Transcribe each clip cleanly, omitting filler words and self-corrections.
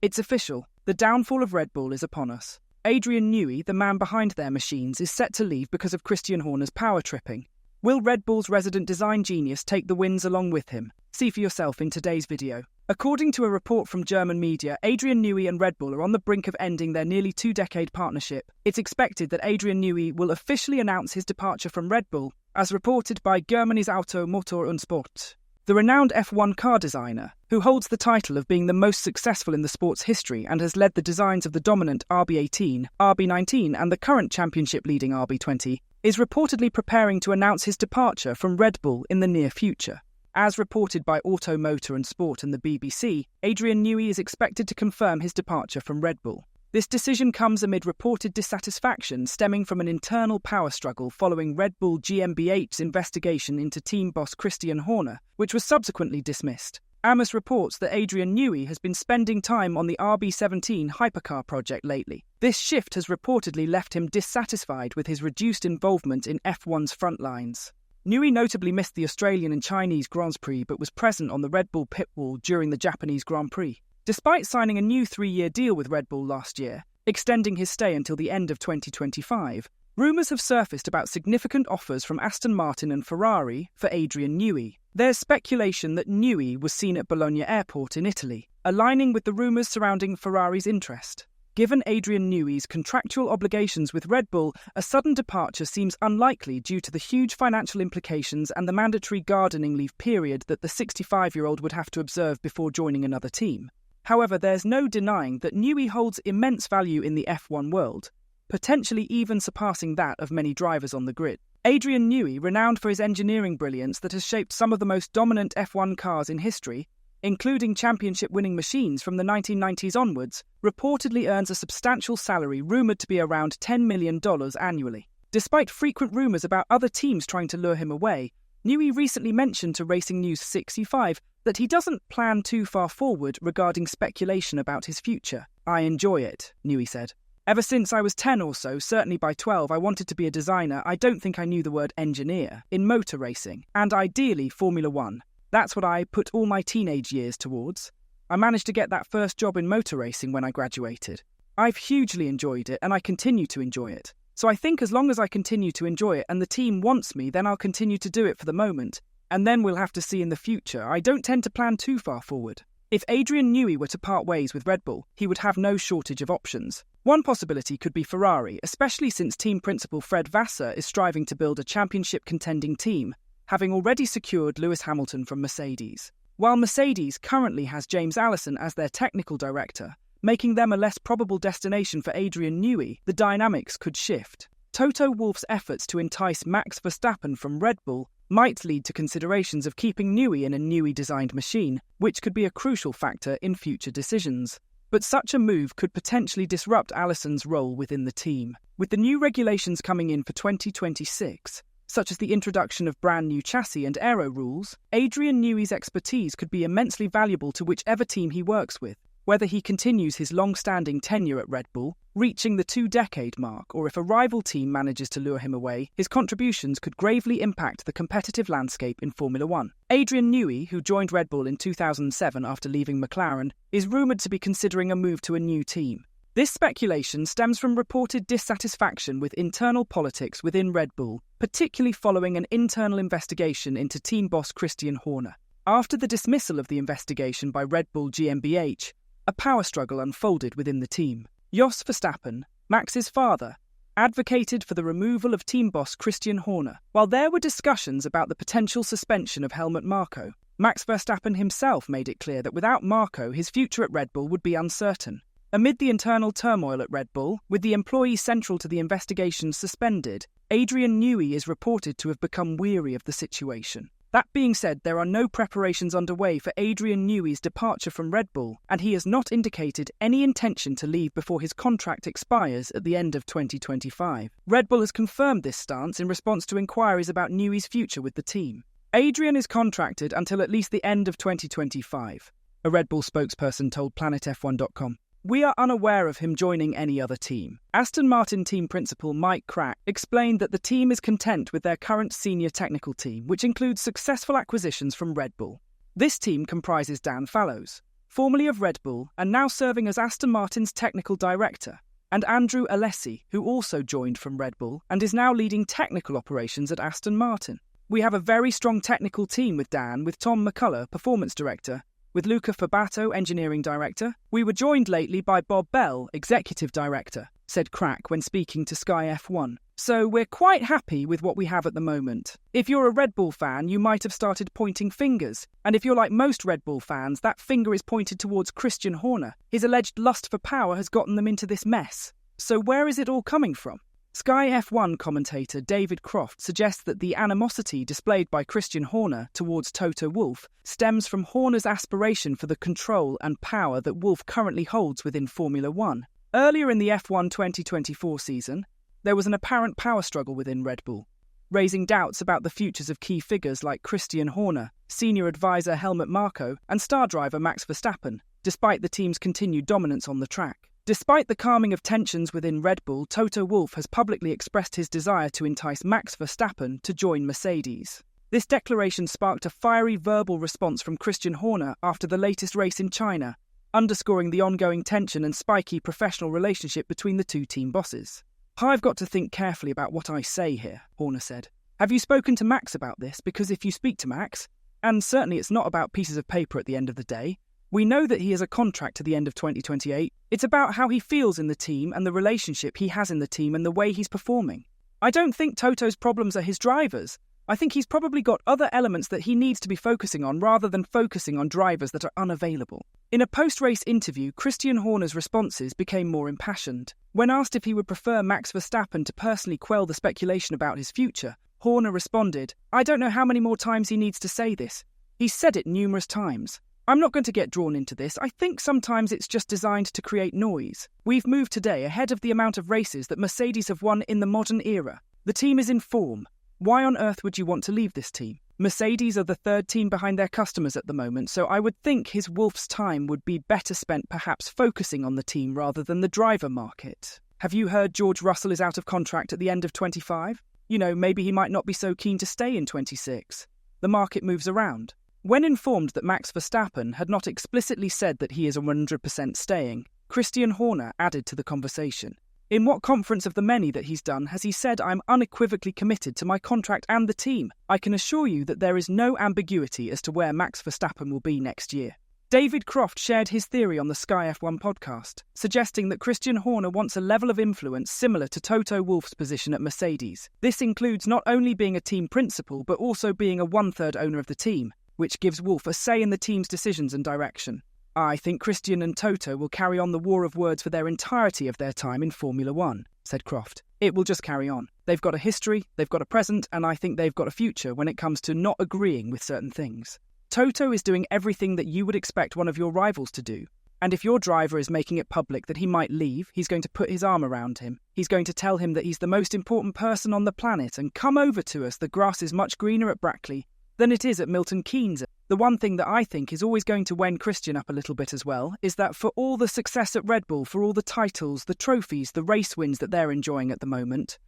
It's official. The downfall of Red Bull is upon us. Adrian Newey, the man behind their machines, is set to leave because of Christian Horner's power tripping. Will Red Bull's resident design genius take the wins along with him? See for yourself in today's video. According to a report from German media, Adrian Newey and Red Bull are on the brink of ending their nearly two-decade partnership. It's expected that Adrian Newey will officially announce his departure from Red Bull, as reported by Germany's Auto, Motor und Sport. The renowned F1 car designer, who holds the title of being the most successful in the sport's history and has led the designs of the dominant RB18, RB19 and the current championship-leading RB20, is reportedly preparing to announce his departure from Red Bull in the near future. As reported by Auto, Motor and Sport and the BBC, Adrian Newey is expected to confirm his departure from Red Bull. This decision comes amid reported dissatisfaction stemming from an internal power struggle following Red Bull GmbH's investigation into team boss Christian Horner, which was subsequently dismissed. Amos reports that Adrian Newey has been spending time on the RB17 hypercar project lately. This shift has reportedly left him dissatisfied with his reduced involvement in F1's front lines. Newey notably missed the Australian and Chinese Grands Prix but was present on the Red Bull pit wall during the Japanese Grand Prix. Despite signing a new 3-year deal with Red Bull last year, extending his stay until the end of 2025, rumours have surfaced about significant offers from Aston Martin and Ferrari for Adrian Newey. There's speculation that Newey was seen at Bologna Airport in Italy, aligning with the rumours surrounding Ferrari's interest. Given Adrian Newey's contractual obligations with Red Bull, a sudden departure seems unlikely due to the huge financial implications and the mandatory gardening leave period that the 65-year-old would have to observe before joining another team. However, there's no denying that Newey holds immense value in the F1 world, potentially even surpassing that of many drivers on the grid. Adrian Newey, renowned for his engineering brilliance that has shaped some of the most dominant F1 cars in history, including championship-winning machines from the 1990s onwards, reportedly earns a substantial salary rumoured to be around $10 million annually. Despite frequent rumours about other teams trying to lure him away, Newey recently mentioned to Racing News 65 that he doesn't plan too far forward regarding speculation about his future. "I enjoy it," Newey said. "Ever since I was 10 or so, certainly by 12, I wanted to be a designer. I don't think I knew the word engineer in motor racing, and ideally Formula One. That's what I put all my teenage years towards. I managed to get that first job in motor racing when I graduated. I've hugely enjoyed it, and I continue to enjoy it. So I think as long as I continue to enjoy it and the team wants me, then I'll continue to do it for the moment, and then we'll have to see in the future. I don't tend to plan too far forward." If Adrian Newey were to part ways with Red Bull, he would have no shortage of options. One possibility could be Ferrari, especially since team principal Fred Vasseur is striving to build a championship-contending team, having already secured Lewis Hamilton from Mercedes. While Mercedes currently has James Allison as their technical director, making them a less probable destination for Adrian Newey, the dynamics could shift. Toto Wolff's efforts to entice Max Verstappen from Red Bull might lead to considerations of keeping Newey in a Newey-designed machine, which could be a crucial factor in future decisions. But such a move could potentially disrupt Allison's role within the team. With the new regulations coming in for 2026, such as the introduction of brand new chassis and aero rules, Adrian Newey's expertise could be immensely valuable to whichever team he works with. Whether he continues his long-standing tenure at Red Bull, reaching the 2-decade mark, or if a rival team manages to lure him away, his contributions could gravely impact the competitive landscape in Formula One. Adrian Newey, who joined Red Bull in 2007 after leaving McLaren, is rumoured to be considering a move to a new team. This speculation stems from reported dissatisfaction with internal politics within Red Bull, particularly following an internal investigation into team boss Christian Horner. After the dismissal of the investigation by Red Bull GmbH, a power struggle unfolded within the team. Jos Verstappen, Max's father, advocated for the removal of team boss Christian Horner, while there were discussions about the potential suspension of Helmut Marko. Max Verstappen himself made it clear that without Marko, his future at Red Bull would be uncertain. Amid the internal turmoil at Red Bull, with the employees central to the investigation suspended, Adrian Newey is reported to have become weary of the situation. That being said, there are no preparations underway for Adrian Newey's departure from Red Bull, and he has not indicated any intention to leave before his contract expires at the end of 2025. Red Bull has confirmed this stance in response to inquiries about Newey's future with the team. Adrian is contracted until at least the end of 2025, a Red Bull spokesperson told PlanetF1.com. "We are unaware of him joining any other team." Aston Martin team principal Mike Crack explained that the team is content with their current senior technical team, which includes successful acquisitions from Red Bull. This team comprises Dan Fallows, formerly of Red Bull and now serving as Aston Martin's technical director, and Andrew Alessi, who also joined from Red Bull and is now leading technical operations at Aston Martin. We have a very strong technical team with Dan, with Tom McCullough, performance director, with Luca Fabato, engineering director. We were joined lately by Bob Bell, executive director, said Crack when speaking to Sky F1. So we're quite happy with what we have at the moment. If you're a Red Bull fan, you might have started pointing fingers. And if you're like most Red Bull fans, that finger is pointed towards Christian Horner. His alleged lust for power has gotten them into this mess. So where is it all coming from? Sky F1 commentator David Croft suggests that the animosity displayed by Christian Horner towards Toto Wolff stems from Horner's aspiration for the control and power that Wolff currently holds within Formula One. Earlier in the F1 2024 season, there was an apparent power struggle within Red Bull, raising doubts about the futures of key figures like Christian Horner, senior advisor Helmut Marko, and star driver Max Verstappen, despite the team's continued dominance on the track. Despite the calming of tensions within Red Bull, Toto Wolff has publicly expressed his desire to entice Max Verstappen to join Mercedes. This declaration sparked a fiery verbal response from Christian Horner after the latest race in China, underscoring the ongoing tension and spiky professional relationship between the two team bosses. "I've got to think carefully about what I say here," Horner said. "Have you spoken to Max about this? Because if you speak to Max, and certainly it's not about pieces of paper at the end of the day, we know that he has a contract to the end of 2028. It's about how he feels in the team and the relationship he has in the team and the way he's performing. I don't think Toto's problems are his drivers. I think he's probably got other elements that he needs to be focusing on rather than focusing on drivers that are unavailable." In a post-race interview, Christian Horner's responses became more impassioned. When asked if he would prefer Max Verstappen to personally quell the speculation about his future, Horner responded, "I don't know how many more times he needs to say this. He's said it numerous times. I'm not going to get drawn into this. I think sometimes it's just designed to create noise. We've moved today ahead of the amount of races that Mercedes have won in the modern era. The team is in form. Why on earth would you want to leave this team? Mercedes are the third team behind their customers at the moment, so I would think his Wolff's time would be better spent perhaps focusing on the team rather than the driver market. Have you heard George Russell is out of contract at the end of 25? Maybe he might not be so keen to stay in 26. The market moves around." When informed that Max Verstappen had not explicitly said that he is 100% staying, Christian Horner added to the conversation. "In what conference of the many that he's done has he said I'm unequivocally committed to my contract and the team? I can assure you that there is no ambiguity as to where Max Verstappen will be next year." David Croft shared his theory on the Sky F1 podcast, suggesting that Christian Horner wants a level of influence similar to Toto Wolff's position at Mercedes. This includes not only being a team principal but also being a one-third owner of the team, which gives Wolff a say in the team's decisions and direction. "I think Christian and Toto will carry on the war of words for their entirety of their time in Formula One," said Croft. "It will just carry on. They've got a history, they've got a present, and I think they've got a future when it comes to not agreeing with certain things. Toto is doing everything that you would expect one of your rivals to do. And if your driver is making it public that he might leave, he's going to put his arm around him. He's going to tell him that he's the most important person on the planet and come over to us. The grass is much greener at Brackley than it is at Milton Keynes. The one thing that I think is always going to wind Christian up a little bit as well is that for all the success at Red Bull, for all the titles, the trophies, the race wins that they're enjoying at the moment,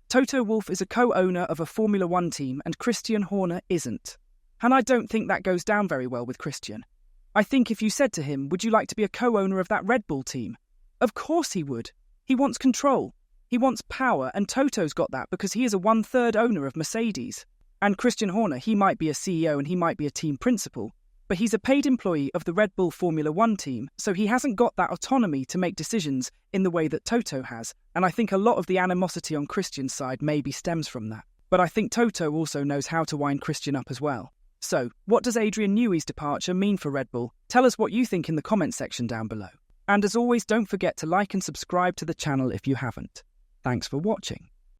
Toto Wolff is a co-owner of a Formula One team and Christian Horner isn't. And I don't think that goes down very well with Christian. I think if you said to him, would you like to be a co-owner of that Red Bull team? Of course he would. He wants control. He wants power, and Toto's got that because he is a one-third owner of Mercedes. And Christian Horner, he might be a CEO and he might be a team principal, but he's a paid employee of the Red Bull Formula One team, so he hasn't got that autonomy to make decisions in the way that Toto has, and I think a lot of the animosity on Christian's side maybe stems from that. But I think Toto also knows how to wind Christian up as well. So, what does Adrian Newey's departure mean for Red Bull? Tell us what you think in the comments section down below. And as always, don't forget to like and subscribe to the channel if you haven't. Thanks for watching.